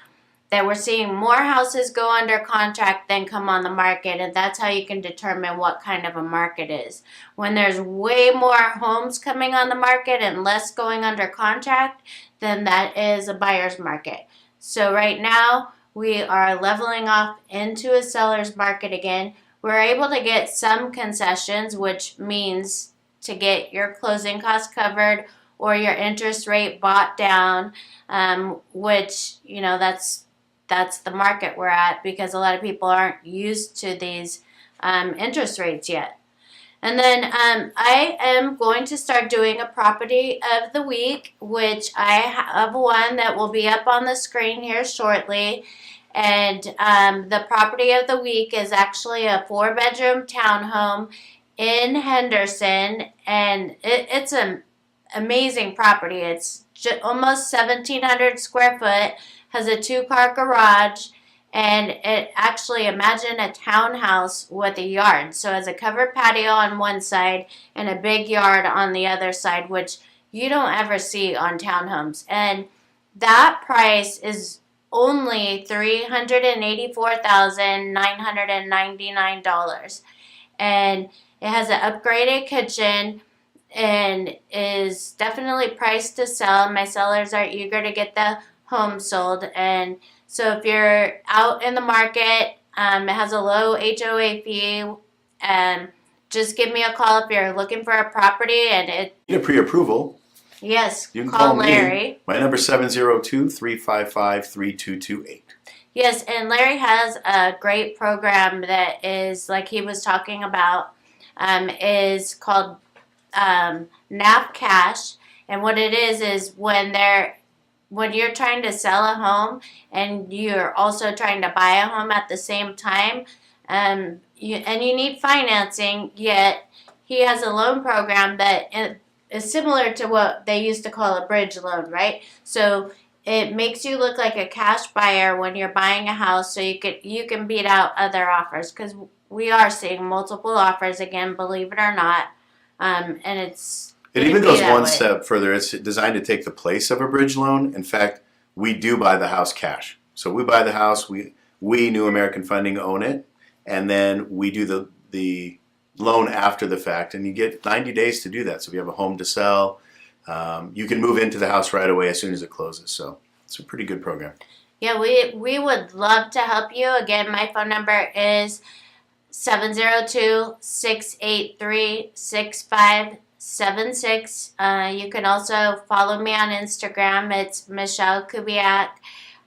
that we're seeing more houses go under contract than come on the market. And that's how you can determine what kind of a market is. When there's way more homes coming on the market and less going under contract, then that is a buyer's market. So right now, we are leveling off into a seller's market again. We're able to get some concessions, which means to get your closing costs covered or your interest rate bought down, which, that's the market we're at because a lot of people aren't used to these interest rates yet. And then I am going to start doing a property of the week, which I have one that will be up on the screen here shortly. And the property of the week is actually a 4-bedroom townhome in Henderson. And it's an amazing property. It's almost 1,700 square foot, has a 2-car garage. And it actually, imagine a townhouse with a yard. So it has a covered patio on one side and a big yard on the other side, which you don't ever see on townhomes. And that price is only $384,999. And it has an upgraded kitchen and is definitely priced to sell. My sellers are eager to get the home sold. And so if you're out in the market, it has a low HOA fee. Just give me a call if you're looking for a property. And it Need a pre-approval. Yes, You can call Larry. Larry. My number is 702-355-3228. Yes, and Larry has a great program that is, like he was talking about, is called NAP Cash. And what it is when you're trying to sell a home and you're also trying to buy a home at the same time, you need financing, yet he has a loan program that is similar to what they used to call a bridge loan, right? So it makes you look like a cash buyer when you're buying a house, so you can beat out other offers, because we are seeing multiple offers again, believe it or not, and It even goes one step further. It's designed to take the place of a bridge loan. In fact, we do buy the house cash. So we buy the house, we New American Funding own it, and then we do the loan after the fact, and you get 90 days to do that. So if you have a home to sell, you can move into the house right away as soon as it closes. So it's a pretty good program. Yeah, we would love to help you. Again, my phone number is 702-683-6576. You can also follow me on Instagram. It's Michelle Kubiak,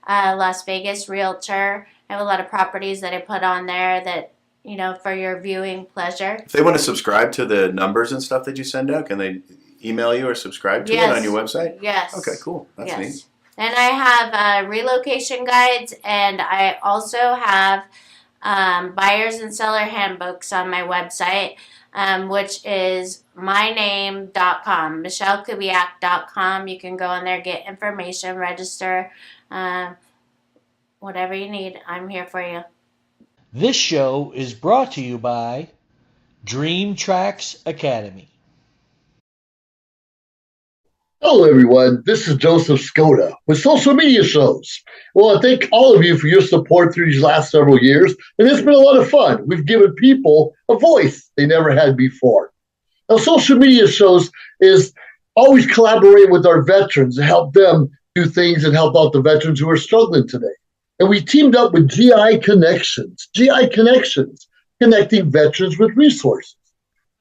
Las Vegas Realtor. I have a lot of properties that I put on there that, for your viewing pleasure. If they want to subscribe to the numbers and stuff that you send out, can they email you or subscribe to it on your website? Yes. Okay, cool. That's neat. And I have relocation guides, and I also have buyers and seller handbooks on my website, which is myname.com, michellekubiak.com. You can go on there, get information, register, whatever you need. I'm here for you. This show is brought to you by Dream Tracks Academy. Hello, everyone. This is Joseph Skoda with Social Media Shows. Well, I thank all of you for your support through these last several years, and it's been a lot of fun. We've given people a voice they never had before. Now, Social Media Shows is always collaborating with our veterans to help them do things and help out the veterans who are struggling today. And we teamed up with GI Connections, connecting veterans with resources.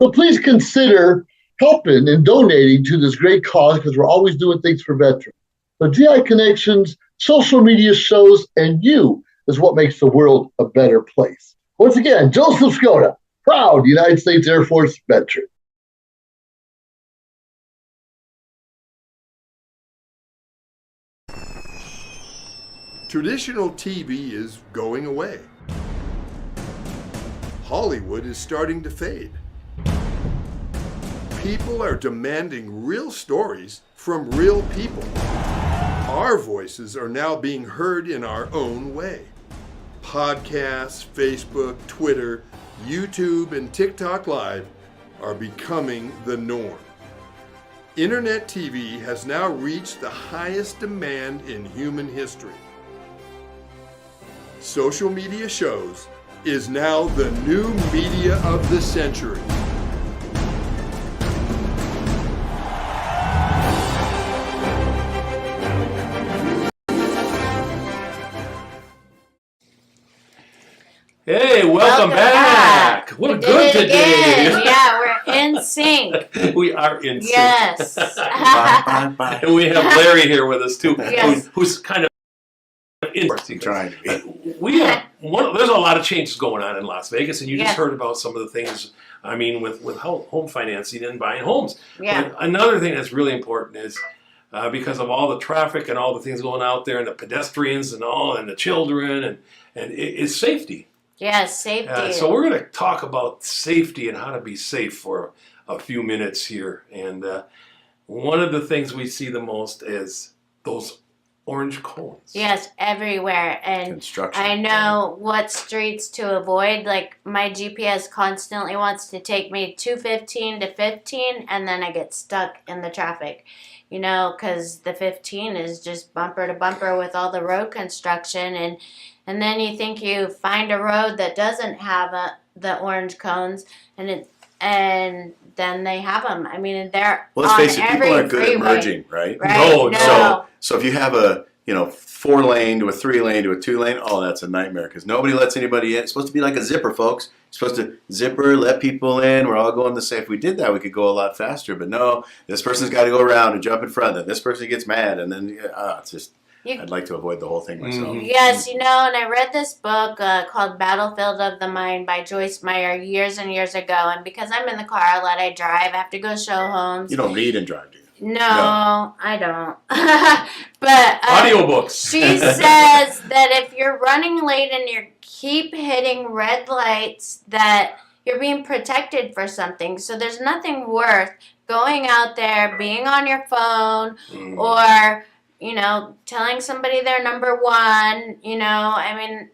So please consider helping and donating to this great cause, because we're always doing things for veterans. So GI Connections, Social Media Shows, and you is what makes the world a better place. Once again, Joseph Skoda, proud United States Air Force veteran. Traditional TV is going away. Hollywood is starting to fade. People are demanding real stories from real people. Our voices are now being heard in our own way. Podcasts, Facebook, Twitter, YouTube, and TikTok Live are becoming the norm. Internet TV has now reached the highest demand in human history. Social Media Shows is now the new media of the century. Hey, welcome back. We're good today. Yeah, we're in sync. We are in sync. Yes. And we have Larry here with us too, Yes. who's kind of interesting. Trying to be. We have there's a lot of changes going on in Las Vegas, and you just Yes. heard about some of the things. I mean, with home financing and buying homes. Yeah. But another thing that's really important is because of all the traffic and all the things going out there, and the pedestrians and the children, and it's safety. Yes, safety. So we're going to talk about safety and how to be safe for a few minutes here. And one of the things we see the most is those orange cones. Yes, everywhere. And Construction. I know what streets to avoid. Like, my GPS constantly wants to take me 215 to 15, and then I get stuck in the traffic. You know, because the 15 is just bumper to bumper with all the road construction. And then you think you find a road that doesn't have the orange cones, and then they have them. I mean, they're Well, let's on face it, every people aren't good freeway. at merging, right? No. So if you have a 4-lane to a 3-lane to a 2-lane, oh, that's a nightmare because nobody lets anybody in. It's supposed to be like a zipper, folks. You're supposed to zipper, let people in. We're all going the same. If we did that, we could go a lot faster. But no, this person's got to go around and jump in front. Then this person gets mad, and then it's just. I'd like to avoid the whole thing myself. Yes, and I read this book called Battlefield of the Mind by Joyce Meyer years and years ago. And because I'm in the car a lot, I drive. I have to go show homes. You don't read and drive, do you? No, I don't. But audiobooks. She says that if you're running late and you keep hitting red lights, that you're being protected for something. So there's nothing worth going out there, being on your phone, or telling somebody they're number one. I mean,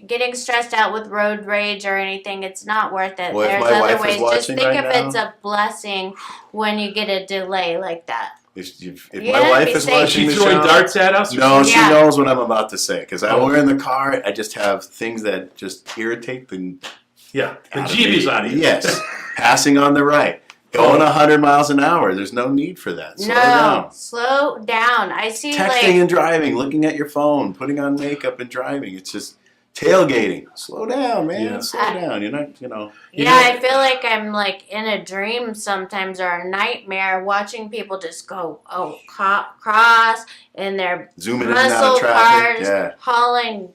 getting stressed out with road rage or anything, it's not worth it. Well, There's if my other wife ways. is Just watching think right if now- it's a blessing when you get a delay like that. If Yeah, my wife be is safe. watching She the throwing show, darts at us? No, she Yeah. knows what I'm about to say. Because when we're in the car, I just have things that just irritate the jeebies out of you. Yes, passing on the right, going 100 miles an hour. There's no need for that. Slow down. Slow down. I see Texting and driving, looking at your phone, putting on makeup and driving. It's just tailgating. Slow down, man. Yeah. Slow down. You're not, I feel like I'm like in a dream sometimes or a nightmare watching people just go cross in their Zooming in and out muscle of traffic. cars, Yeah. hauling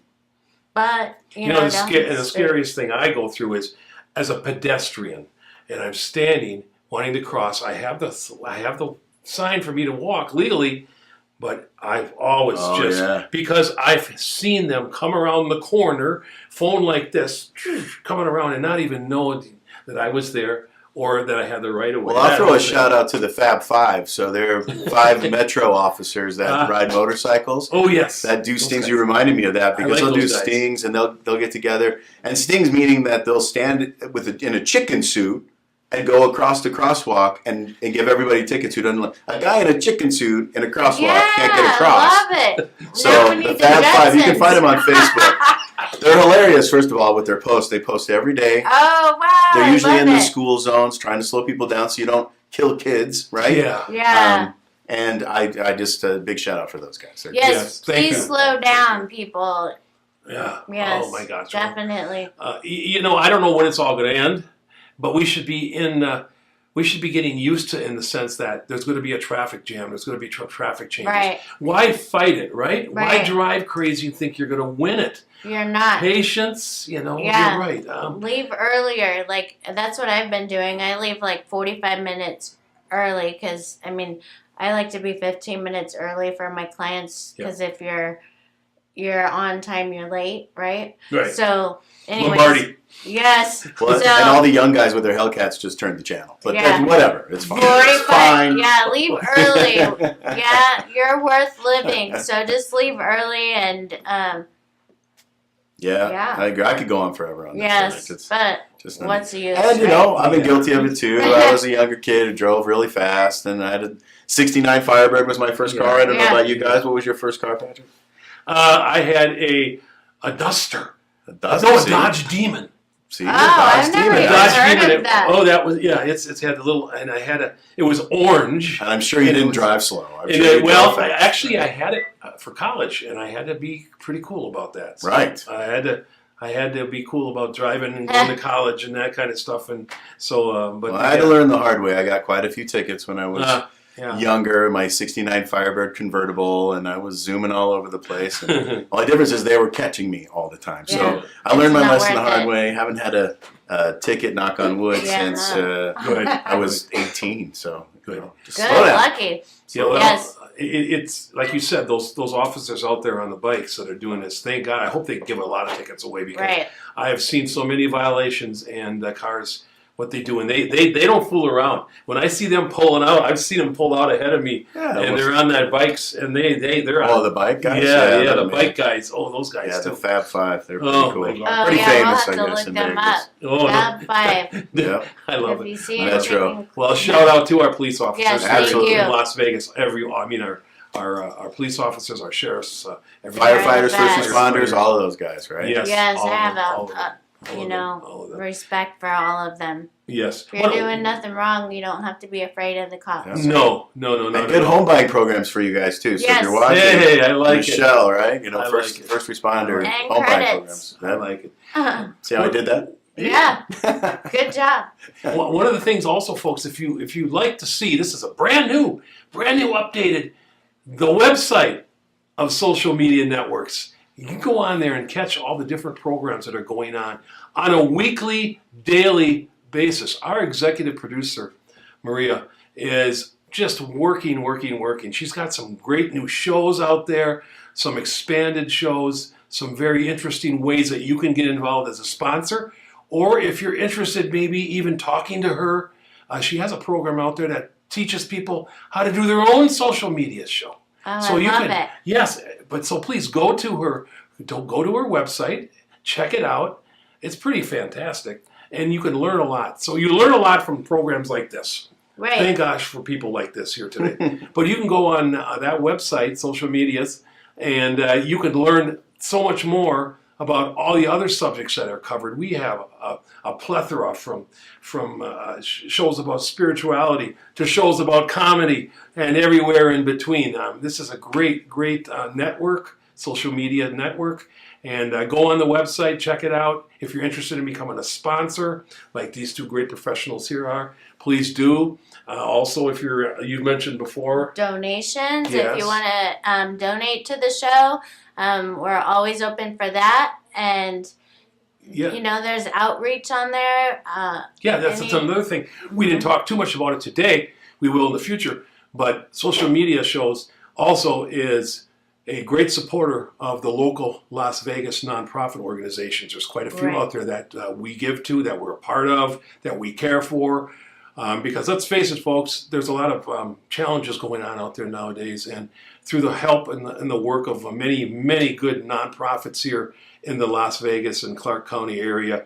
butt. The scariest thing I go through is as a pedestrian, and I'm standing wanting to cross. I have the sign for me to walk legally, but I've always because I've seen them come around the corner, phone like this, coming around and not even know that I was there or that I had the right of way. Well, I'll throw a shout out to the Fab Five. So they're 5 Metro officers that ride motorcycles. Oh yes, that do stings. You reminded me of that because like they'll do those guys. stings and they'll get together. And stings meaning that they'll stand in a chicken suit and go across the crosswalk and give everybody tickets who doesn't. A guy in a chicken suit in a crosswalk can't get across. I love it. So the Fab Five, you can find them on Facebook. They're hilarious, first of all, with their posts. They post every day. Oh, wow. They're usually I in love the it. school zones trying to slow people down so you don't kill kids, right? Yeah. And I just, a big shout out for those guys. They're Yes, great. please slow down, people. Yeah. Yes. Oh my gosh. Definitely. I don't know when it's all going to end, but we should be getting used to, in the sense that there's going to be a traffic jam. There's going to be traffic changes. Right. Why fight it, right? Why Right. drive crazy and think you're going to win it? You're not. Patience, Yeah. you're right. Leave earlier. Like, that's what I've been doing. I leave like 45 minutes early because, I like to be 15 minutes early for my clients because if you're on time, you're late, right? Right. So, anyways. Lombardi. Yes. Well, so, and all the young guys with their Hellcats just turned the channel. But Yeah. whatever, it's fine. 45. It's fine. Yeah, leave early. Yeah, you're worth living. So just leave early and Yeah, I agree. I could go on forever on this. yes, It's but just what's the use? And right? I've been guilty of it too. I was a younger kid who drove really fast, and I had a '69 Firebird was my first car. I don't know about you guys. What was your first car, Patrick? I had a Duster. A Duster. No, a Dodge Demon. See, I've never even heard of that. Oh, that was it's had the little, and I had it was orange. And I'm sure you didn't drive slow. I had it for college, and I had to be pretty cool about that. So Right. I had to. I had to be cool about driving and going to college and that kind of stuff. And so, but I had to learn the hard way. I got quite a few tickets when I was yeah. younger. My '69 Firebird convertible, and I was zooming all over the place. And all the difference is they were catching me all the time. So I learned my lesson the hard way. Haven't had a ticket, knock on wood, since I was 18. So good. Lucky. Yeah, well, yes. It's like you said, those officers out there on the bikes that are doing this. Thank God. I hope they give a lot of tickets away because I have seen so many violations and cars. What they do, and they don't fool around. When I see them pulling out, I've seen them pull out ahead of me, and they're on that bikes, and they're on the bike guys. Yeah, the bike guys. Oh, those guys too. The Fab Five. They're pretty cool. My Oh, pretty famous, we'll I guess, in Vegas. Fab Five. Yeah, I love it. Metro. Well, shout out to our police officers in Las Vegas. Our police officers, our sheriffs, firefighters, first responders, all of those guys, right? Yes, I have respect for all of them. Yes. If you're doing nothing wrong, you don't have to be afraid of the cops. No. And good home bike programs for you guys too. So if you're watching, I like Michelle, right? First responder and home bike credits. programs. I like it. See how I did that? Yeah. Good job. One of the things also, folks, if you'd like to see, this is a brand new updated, the website of social media networks. You can go on there and catch all the different programs that are going on a weekly, daily basis. Our executive producer, Maria, is just working. She's got some great new shows out there, some expanded shows, some very interesting ways that you can get involved as a sponsor. Or if you're interested, maybe even talking to her, she has a program out there that teaches people how to do their own social media show. Oh, so I love it. Yes, but so please go to her website, check it out. It's pretty fantastic, and you can learn a lot. So you learn a lot from programs like this. Right. Thank gosh for people like this here today. But you can go on that website, social medias, and you can learn so much more about all the other subjects that are covered. We have a plethora from shows about spirituality to shows about comedy and everywhere in between. This is a great network, social media network. And go on the website, check it out. If you're interested in becoming a sponsor, like these two great professionals here are, please do. Also, if you mentioned before donations. Yes. If you want to donate to the show, we're always open for that. And there's outreach on there. That's another thing. We didn't talk too much about it today. We will in the future. But social media shows also is a great supporter of the local Las Vegas nonprofit organizations. There's quite a few out there that we give to, that we're a part of, that we care for. Because let's face it, folks, there's a lot of challenges going on out there nowadays. And through the help and the work of many, many good nonprofits here in the Las Vegas and Clark County area,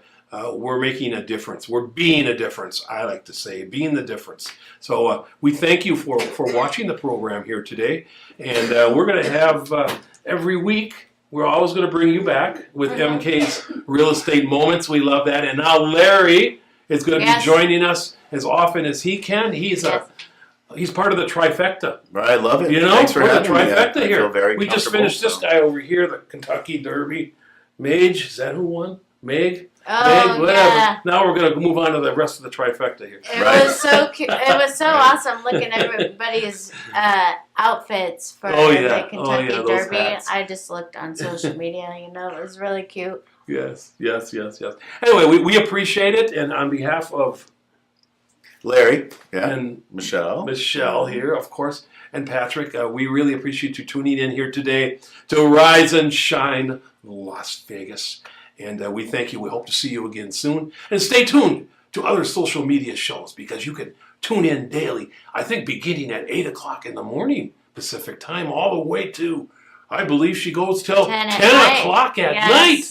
we're making a difference. We're being a difference, I like to say, being the difference. So we thank you for watching the program here today. And we're going to have every week, we're always going to bring you back with MK's Real Estate Moments. We love that. And now Larry is going to be joining us as often as he can. He's part of the trifecta. I love it. Thanks for having me. Trifecta here. Very we just finished this guy over here, the Kentucky Derby. Mage, is that who won? Meg? Oh, whatever. yeah. Now we're going to move on to the rest of the trifecta here. It was so cute. It was so awesome looking at everybody's outfits for the Kentucky Derby. Hats. I just looked on social media, it was really cute. Yes. Anyway, we appreciate it, and on behalf of Larry and Michelle here, of course, and Patrick, we really appreciate you tuning in here today to Rise and Shine Las Vegas. And we thank you. We hope to see you again soon. And stay tuned to other social media shows because you can tune in daily, I think beginning at 8 o'clock in the morning Pacific time, all the way to, I believe she goes till 10 o'clock at night.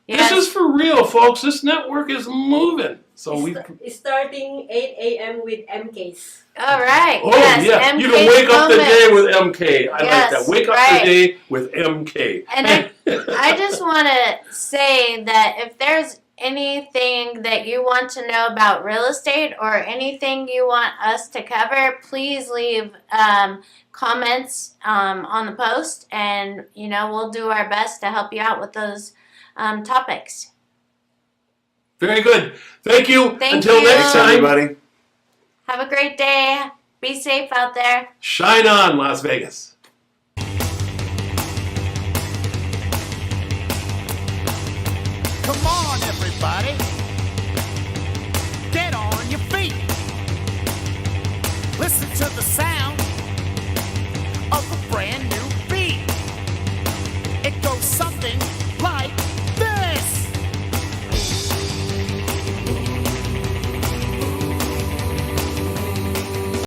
This is for real, folks. This network is moving. So it's starting 8 a.m. with MKs. All right. Oh, yeah. You can wake up the day with MK. I like that. Wake up the day with MK. And I just want to say that if there's anything that you want to know about real estate or anything you want us to cover, please leave comments on the post, and we'll do our best to help you out with those topics. Very good. Thank you. Thank Until you. next time. Everybody. Have a great day. Be safe out there. Shine on, Las Vegas. Come on, everybody. Get on your feet. Listen to the sound